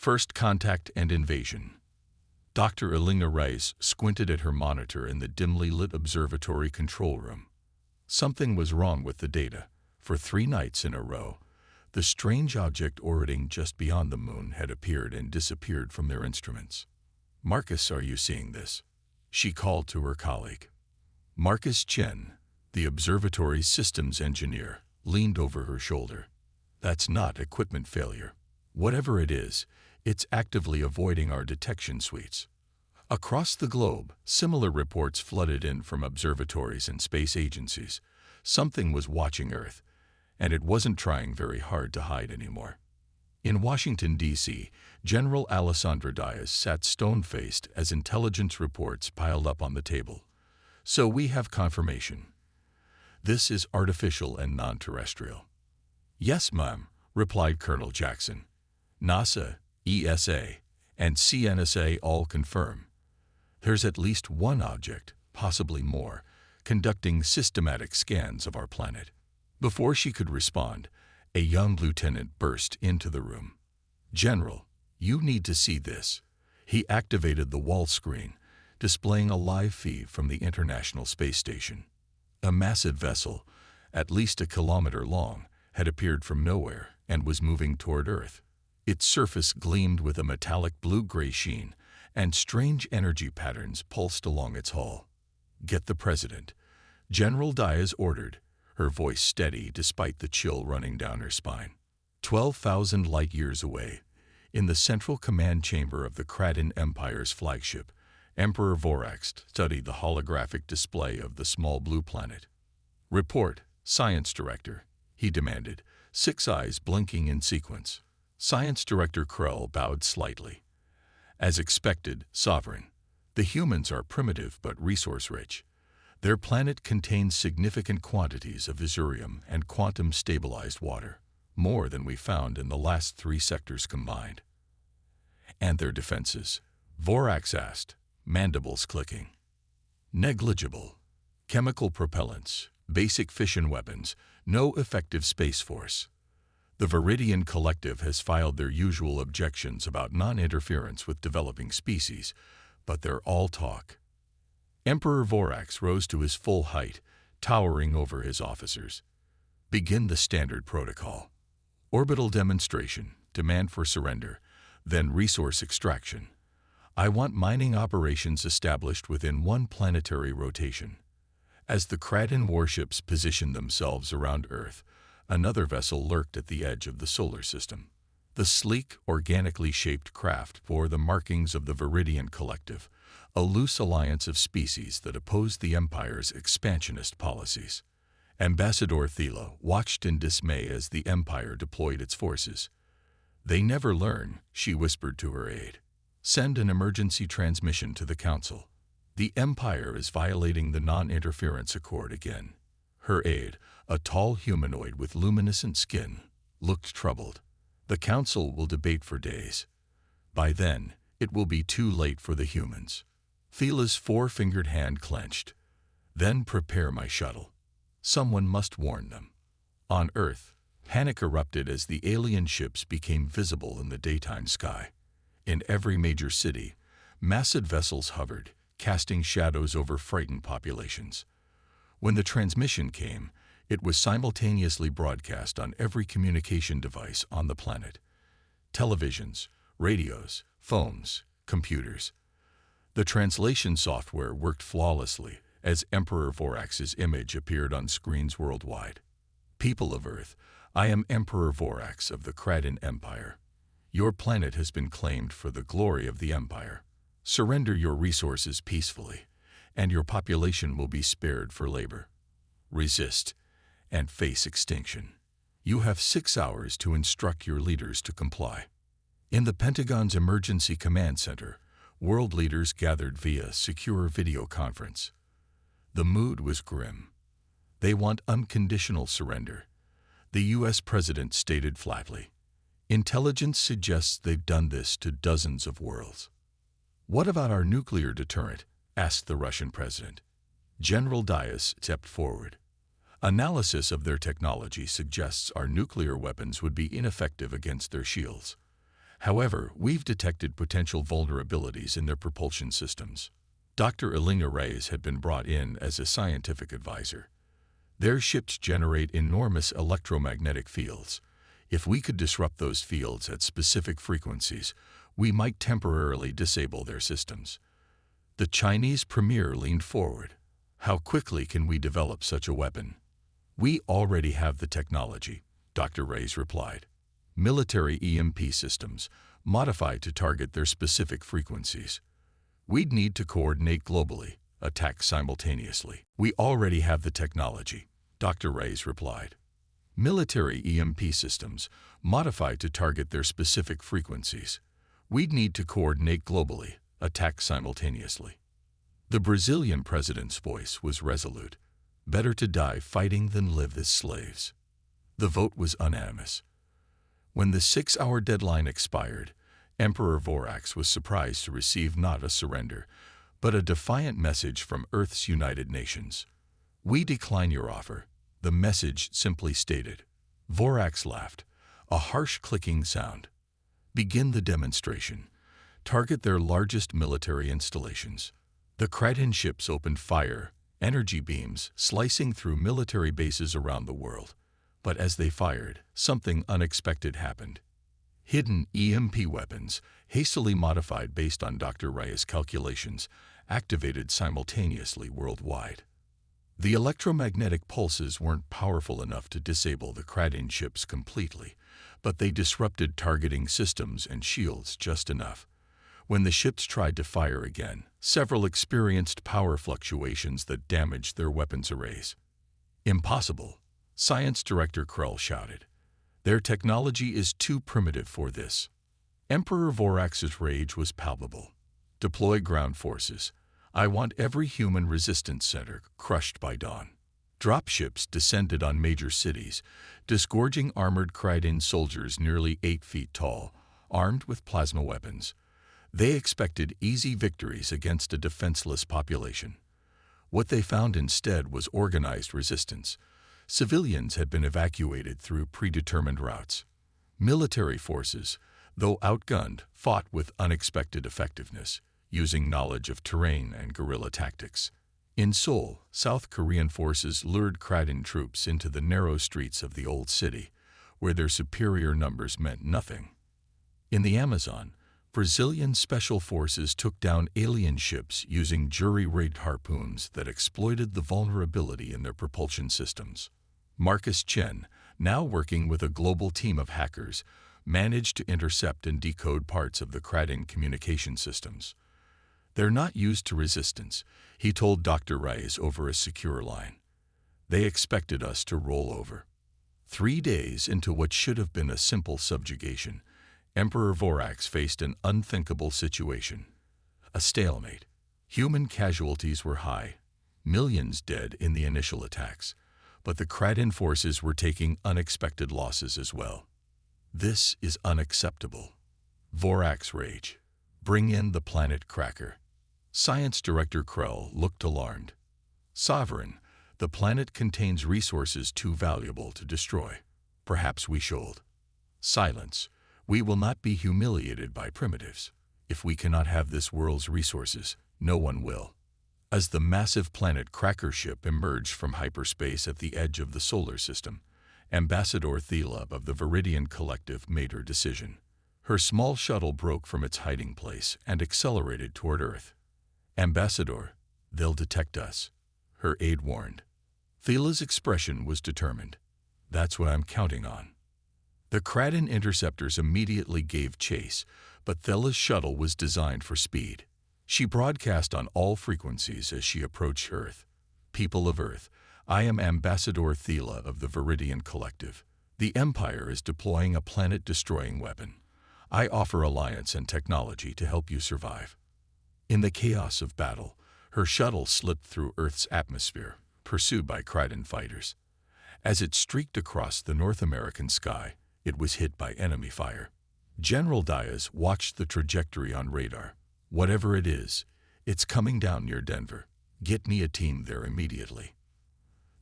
First Contact and Invasion. Dr. Elena Rice squinted at her monitor in the dimly lit observatory control room. Something was wrong with the data. For 3 nights in a row, the strange object orbiting just beyond the moon had appeared and disappeared from their instruments. "Marcus, are you seeing this?" she called to her colleague. Marcus Chen, the observatory's systems engineer, leaned over her shoulder. "That's not equipment failure. Whatever it is, it's actively avoiding our detection suites." Across the globe, similar reports flooded in from observatories and space agencies. Something was watching Earth, and it wasn't trying very hard to hide anymore. In Washington, D.C., General Alessandro Diaz sat stone-faced as intelligence reports piled up on the table. "So we have confirmation. This is artificial and non-terrestrial." "Yes, ma'am," replied Colonel Jackson. "NASA, ESA, and CNSA all confirm. There's at least one object, possibly more, conducting systematic scans of our planet." Before she could respond, a young lieutenant burst into the room. "General, you need to see this." He activated the wall screen, displaying a live feed from the International Space Station. A massive vessel, at least a kilometer long, had appeared from nowhere and was moving toward Earth. Its surface gleamed with a metallic blue-gray sheen, and strange energy patterns pulsed along its hull. "Get the President," General Diaz ordered, her voice steady despite the chill running down her spine. 12,000 light-years away, in the central command chamber of the Kraden Empire's flagship, Emperor Vorax studied the holographic display of the small blue planet. "Report, Science Director," he demanded, 6 eyes blinking in sequence. Science Director Krell bowed slightly. "As expected, Sovereign. The humans are primitive but resource-rich. Their planet contains significant quantities of Isurium and quantum-stabilized water, more than we found in the last 3 sectors combined." "And their defenses?" Vorax asked, mandibles clicking. "Negligible. Chemical propellants, basic fission weapons, no effective space force. The Viridian Collective has filed their usual objections about non-interference with developing species, but they're all talk." Emperor Vorax rose to his full height, towering over his officers. "Begin the standard protocol. Orbital demonstration, demand for surrender, then resource extraction. I want mining operations established within 1 planetary rotation." As the Kraden warships positioned themselves around Earth, another vessel lurked at the edge of the solar system. The sleek, organically shaped craft bore the markings of the Viridian Collective, a loose alliance of species that opposed the Empire's expansionist policies. Ambassador Thela watched in dismay as the Empire deployed its forces. "They never learn," she whispered to her aide. "Send an emergency transmission to the Council. The Empire is violating the non-interference accord again." Her aide, a tall humanoid with luminescent skin, looked troubled. "The Council will debate for days. By then, it will be too late for the humans." Thela's 4-fingered hand clenched. "Then prepare my shuttle. Someone must warn them." On Earth, panic erupted as the alien ships became visible in the daytime sky. In every major city, massive vessels hovered, casting shadows over frightened populations. When the transmission came, it was simultaneously broadcast on every communication device on the planet. Televisions, radios, phones, computers. The translation software worked flawlessly as Emperor Vorax's image appeared on screens worldwide. "People of Earth, I am Emperor Vorax of the Kraden Empire. Your planet has been claimed for the glory of the Empire. Surrender your resources peacefully, and your population will be spared for labor. Resist, and face extinction. You have 6 hours to instruct your leaders to comply." In the Pentagon's Emergency Command Center, world leaders gathered via secure video conference. The mood was grim. They want unconditional surrender. The U.S. President stated flatly, "Intelligence suggests they've done this to dozens of worlds." "What about our nuclear deterrent?" asked the Russian president. General Diaz stepped forward. "Analysis of their technology suggests our nuclear weapons would be ineffective against their shields. However, we've detected potential vulnerabilities in their propulsion systems. Dr. Elena Reyes had been brought in as a scientific advisor. Their ships generate enormous electromagnetic fields. If we could disrupt those fields at specific frequencies, we might temporarily disable their systems. The Chinese premier leaned forward. How quickly can we develop such a weapon? We already have the technology, Dr. Reyes replied. Military EMP systems, modified to target their specific frequencies. We'd need to coordinate globally, attack simultaneously. We already have the technology, Dr. Reyes replied. Military EMP systems, modified to target their specific frequencies. We'd need to coordinate globally, attack simultaneously. The Brazilian president's voice was resolute. Better to die fighting than live as slaves. The vote was unanimous. When the 6-hour deadline expired, Emperor Vorax was surprised to receive not a surrender, but a defiant message from Earth's United Nations. We decline your offer, the message simply stated. Vorax laughed, a harsh clicking sound. Begin the demonstration. Target their largest military installations. The Kraken ships opened fire, energy beams slicing through military bases around the world. But as they fired, something unexpected happened. Hidden EMP weapons, hastily modified based on Dr. Reyes' calculations, activated simultaneously worldwide. The electromagnetic pulses weren't powerful enough to disable the Kraken ships completely, but they disrupted targeting systems and shields just enough. When the ships tried to fire again, several experienced power fluctuations that damaged their weapons arrays. Impossible, Science Director Krell shouted. Their technology is too primitive for this. Emperor Vorax's rage was palpable. Deploy ground forces. I want every human resistance center crushed by dawn. Dropships descended on major cities, disgorging armored Kraken soldiers nearly 8 feet tall, armed with plasma weapons. They expected easy victories against a defenseless population. What they found instead was organized resistance. Civilians had been evacuated through predetermined routes. Military forces, though outgunned, fought with unexpected effectiveness, using knowledge of terrain and guerrilla tactics. In Seoul, South Korean forces lured Kraken troops into the narrow streets of the old city, where their superior numbers meant nothing. In the Amazon, Brazilian special forces took down alien ships using jury-rigged harpoons that exploited the vulnerability in their propulsion systems. Marcus Chen, now working with a global team of hackers, managed to intercept and decode parts of the Kraken communication systems. They're not used to resistance, he told Dr. Reyes over a secure line. They expected us to roll over. 3 days into what should have been a simple subjugation, Emperor Vorax faced an unthinkable situation. A stalemate. Human casualties were high, millions dead in the initial attacks, but the Kraken forces were taking unexpected losses as well. This is unacceptable. Vorax rage. Bring in the planet Cracker. Science Director Krell looked alarmed. Sovereign, the planet contains resources too valuable to destroy. Perhaps we should. Silence. We will not be humiliated by primitives. If we cannot have this world's resources, no one will. As the massive planet Cracker ship emerged from hyperspace at the edge of the solar system, Ambassador Thelub of the Viridian Collective made her decision. Her small shuttle broke from its hiding place and accelerated toward Earth. Ambassador, they'll detect us, her aide warned. Thelub's expression was determined. That's what I'm counting on. The Kraken interceptors immediately gave chase, but Thelub's shuttle was designed for speed. She broadcast on all frequencies as she approached Earth. People of Earth, I am Ambassador Thelub of the Viridian Collective. The Empire is deploying a planet-destroying weapon. I offer alliance and technology to help you survive. In the chaos of battle, her shuttle slipped through Earth's atmosphere, pursued by Kraken fighters. As it streaked across the North American sky, it was hit by enemy fire. General Diaz watched the trajectory on radar. Whatever it is, it's coming down near Denver. Get me a team there immediately.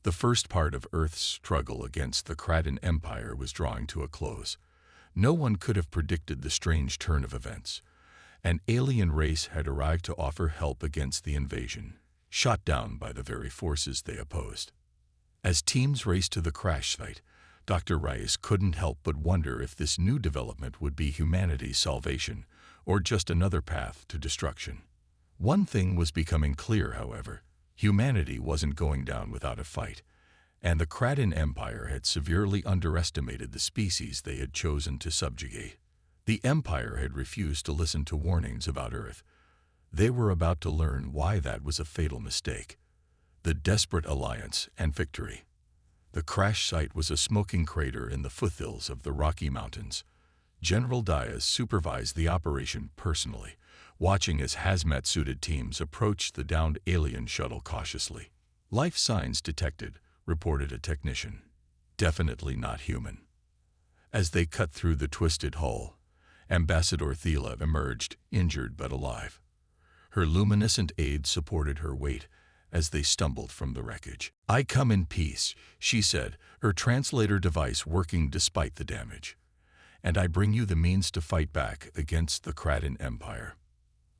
The first part of Earth's struggle against the Kraken Empire was drawing to a close. No one could have predicted the strange turn of events. An alien race had arrived to offer help against the invasion, shot down by the very forces they opposed. As teams raced to the crash site, Dr. Rice couldn't help but wonder if this new development would be humanity's salvation or just another path to destruction. One thing was becoming clear, however. Humanity wasn't going down without a fight, and the Kraden Empire had severely underestimated the species they had chosen to subjugate. The Empire had refused to listen to warnings about Earth. They were about to learn why that was a fatal mistake. The desperate alliance and victory. The crash site was a smoking crater in the foothills of the Rocky Mountains. General Diaz supervised the operation personally, watching as hazmat-suited teams approached the downed alien shuttle cautiously. "Life signs detected," reported a technician. "Definitely not human." As they cut through the twisted hull, Ambassador Thela emerged, injured but alive. Her luminescent aide supported her weight as they stumbled from the wreckage. "I come in peace," she said, her translator device working despite the damage. "And I bring you the means to fight back against the Kraden Empire."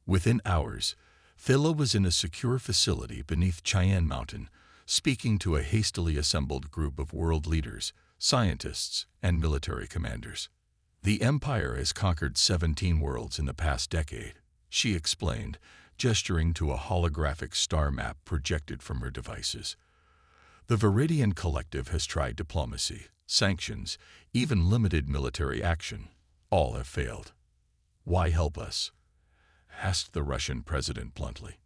Within hours, Thela was in a secure facility beneath Cheyenne Mountain, speaking to a hastily assembled group of world leaders, scientists, and military commanders. "The Empire has conquered 17 worlds in the past decade," she explained, gesturing to a holographic star map projected from her devices. "The Viridian Collective has tried diplomacy, sanctions, even limited military action. All have failed." "Why help us?" asked the Russian president bluntly.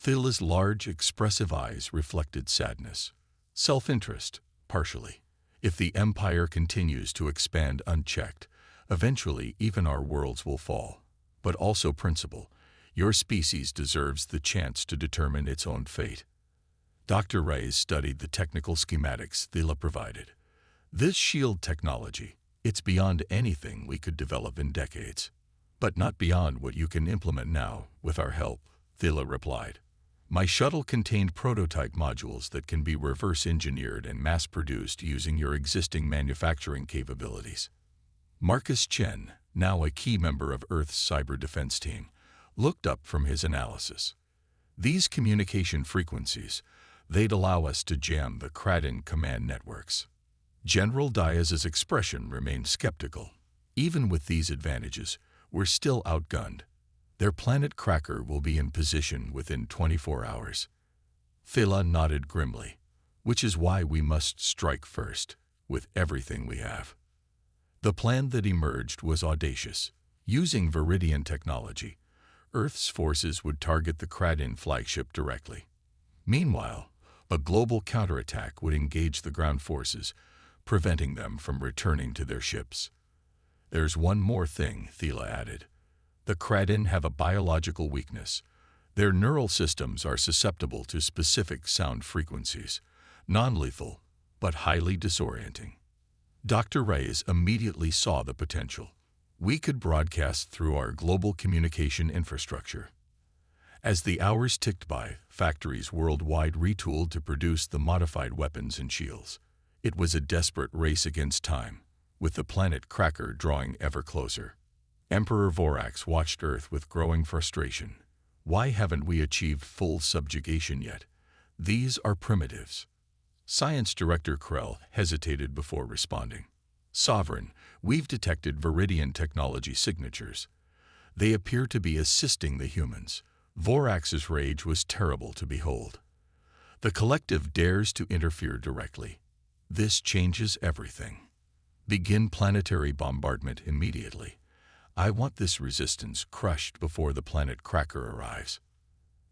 Thela's large, expressive eyes reflected sadness. "Self-interest, partially. If the Empire continues to expand unchecked, eventually even our worlds will fall. But also principle. Your species deserves the chance to determine its own fate." Dr. Reyes studied the technical schematics Thela provided. "This shield technology, it's beyond anything we could develop in decades. But not beyond what you can implement now, with our help," Thela replied. "My shuttle contained prototype modules that can be reverse-engineered and mass-produced using your existing manufacturing capabilities." Marcus Chen, now a key member of Earth's cyber defense team, looked up from his analysis. "These communication frequencies, they'd allow us to jam the Kraden command networks." General Diaz's expression remained skeptical. "Even with these advantages, we're still outgunned. Their planet Cracker will be in position within 24 hours. Thela nodded grimly. "Which is why we must strike first, with everything we have." The plan that emerged was audacious. Using Viridian technology, Earth's forces would target the Kraden flagship directly. Meanwhile, a global counterattack would engage the ground forces, preventing them from returning to their ships. "There's one more thing," Thela added. "The Kraden have a biological weakness. Their neural systems are susceptible to specific sound frequencies, non-lethal, but highly disorienting." Dr. Reyes immediately saw the potential. "We could broadcast through our global communication infrastructure." As the hours ticked by, factories worldwide retooled to produce the modified weapons and shields. It was a desperate race against time, with the planet Cracker drawing ever closer. Emperor Vorax watched Earth with growing frustration. "Why haven't we achieved full subjugation yet? These are primitives." Science Director Krell hesitated before responding. "Sovereign, we've detected Viridian technology signatures. They appear to be assisting the humans." Vorax's rage was terrible to behold. "The Collective dares to interfere directly. This changes everything. Begin planetary bombardment immediately. I want this resistance crushed before the planet Cracker arrives."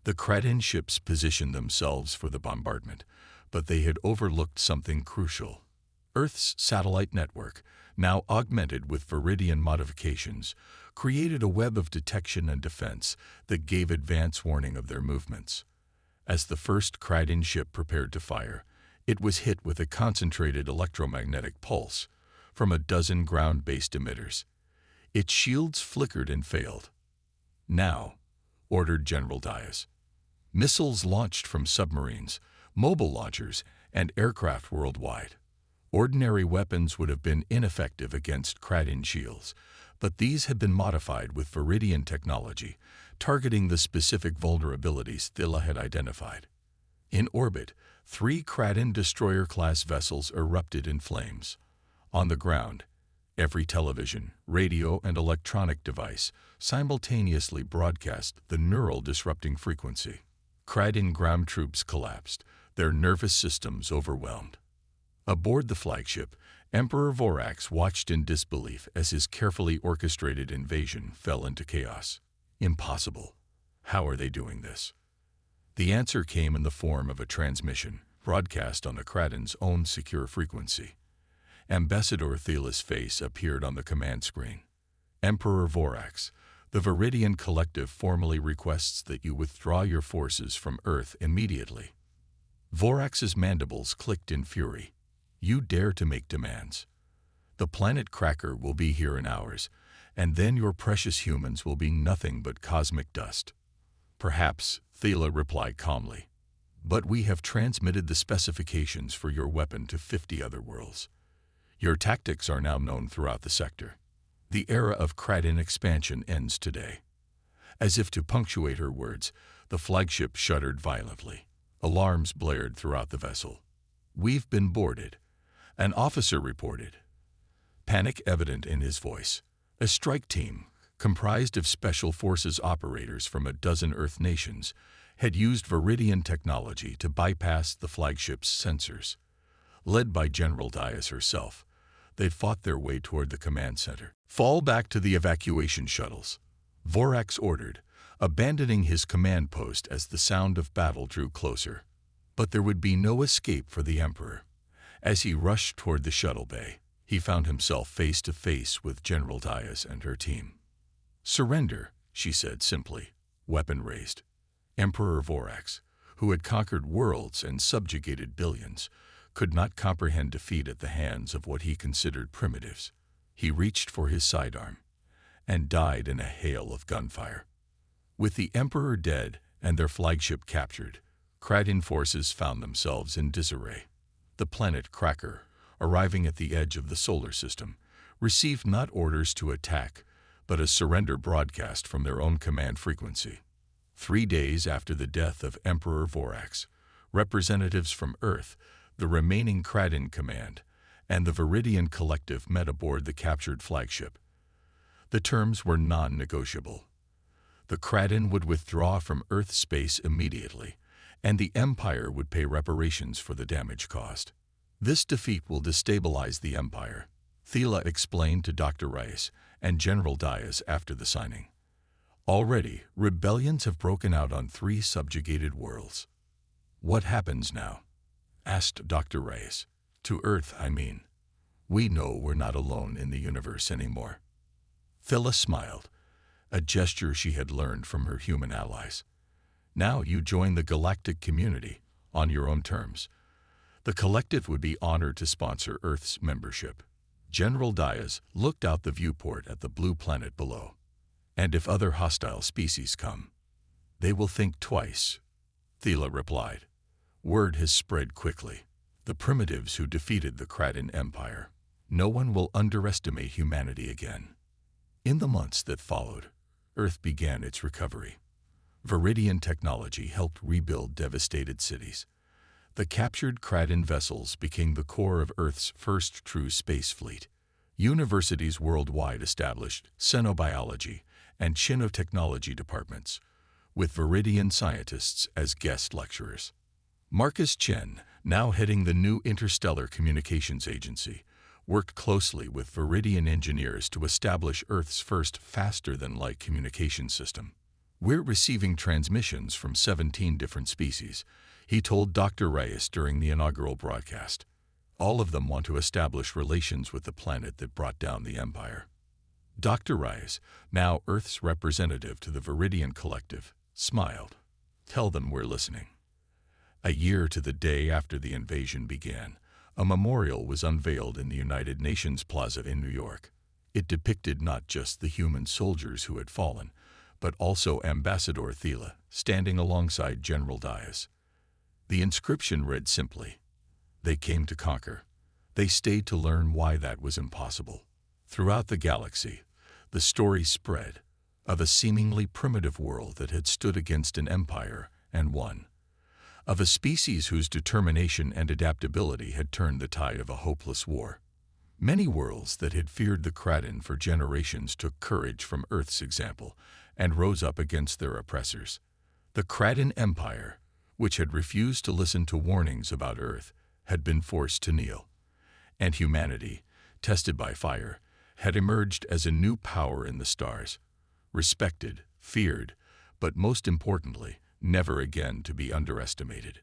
The Kraden ships positioned themselves for the bombardment, but they had overlooked something crucial. Earth's satellite network, now augmented with Viridian modifications, created a web of detection and defense that gave advance warning of their movements. As the first Kraden ship prepared to fire, it was hit with a concentrated electromagnetic pulse from a dozen ground-based emitters. Its shields flickered and failed. "Now," ordered General Diaz. Missiles launched from submarines, mobile launchers, and aircraft worldwide. Ordinary weapons would have been ineffective against Kraden shields, but these had been modified with Viridian technology, targeting the specific vulnerabilities Thila had identified. In orbit, 3 Kraden destroyer-class vessels erupted in flames. On the ground, every television, radio, and electronic device simultaneously broadcast the neural-disrupting frequency. Kraden ground troops collapsed, their nervous systems overwhelmed. Aboard the flagship, Emperor Vorax watched in disbelief as his carefully orchestrated invasion fell into chaos. Impossible. How are they doing this? The answer came in the form of a transmission, broadcast on the Kraden's own secure frequency. Ambassador Thila's face appeared on the command screen. Emperor Vorax, the Viridian Collective formally requests that you withdraw your forces from Earth immediately. Vorax's mandibles clicked in fury. You dare to make demands. The planet Cracker will be here in hours, and then your precious humans will be nothing but cosmic dust. Perhaps, Thila replied calmly. But we have transmitted the specifications for your weapon to 50 other worlds. Your tactics are now known throughout the sector. The era of Kraden expansion ends today. As if to punctuate her words, the flagship shuddered violently. Alarms blared throughout the vessel. We've been boarded, an officer reported. Panic evident in his voice. A strike team, comprised of special forces operators from a dozen Earth nations, had used Viridian technology to bypass the flagship's sensors. Led by General Dias herself, they fought their way toward the command center. Fall back to the evacuation shuttles, Vorax ordered, abandoning his command post as the sound of battle drew closer. But there would be no escape for the Emperor. As he rushed toward the shuttle bay, he found himself face to face with General Dias and her team. Surrender, she said simply, weapon raised. Emperor Vorax, who had conquered worlds and subjugated billions, could not comprehend defeat at the hands of what he considered primitives. He reached for his sidearm and died in a hail of gunfire. With the Emperor dead and their flagship captured, Kraden forces found themselves in disarray. The planet Cracker, arriving at the edge of the solar system, received not orders to attack, but a surrender broadcast from their own command frequency. 3 days after the death of Emperor Vorax, representatives from Earth, the remaining Kraden command, and the Viridian Collective met aboard the captured flagship. The terms were non-negotiable. The Kraden would withdraw from Earth space immediately, and the Empire would pay reparations for the damage caused. This defeat will destabilize the Empire, Thila explained to Dr. Rice and General Dias after the signing. Already, rebellions have broken out on 3 subjugated worlds. What happens now? Asked Dr. Rice. To Earth, I mean. We know we're not alone in the universe anymore. Thila smiled, a gesture she had learned from her human allies. Now you join the galactic community, on your own terms. The collective would be honored to sponsor Earth's membership. General Dias looked out the viewport at the blue planet below. And if other hostile species come, they will think twice, Thila replied. Word has spread quickly. The primitives who defeated the Kraden Empire. No one will underestimate humanity again. In the months that followed, Earth began its recovery. Viridian technology helped rebuild devastated cities. The captured Kraden vessels became the core of Earth's first true space fleet. Universities worldwide established xenobiology and chinotechnology departments, with Viridian scientists as guest lecturers. Marcus Chen, now heading the new Interstellar Communications Agency, worked closely with Viridian engineers to establish Earth's first faster-than-light communication system. We're receiving transmissions from 17 different species, he told Dr. Reyes during the inaugural broadcast. All of them want to establish relations with the planet that brought down the Empire. Dr. Reyes, now Earth's representative to the Viridian Collective, smiled. Tell them we're listening. A year to the day after the invasion began, a memorial was unveiled in the United Nations Plaza in New York. It depicted not just the human soldiers who had fallen, but also Ambassador Thila, standing alongside General Dias. The inscription read simply, "They came to conquer. They stayed to learn why that was impossible. Throughout the galaxy, the story spread of a seemingly primitive world that had stood against an empire and won, of a species whose determination and adaptability had turned the tide of a hopeless war. Many worlds that had feared the Kraden for generations took courage from Earth's example and rose up against their oppressors. The Kraden Empire, which had refused to listen to warnings about Earth, had been forced to kneel. And humanity, tested by fire, had emerged as a new power in the stars, respected, feared, but most importantly, never again to be underestimated.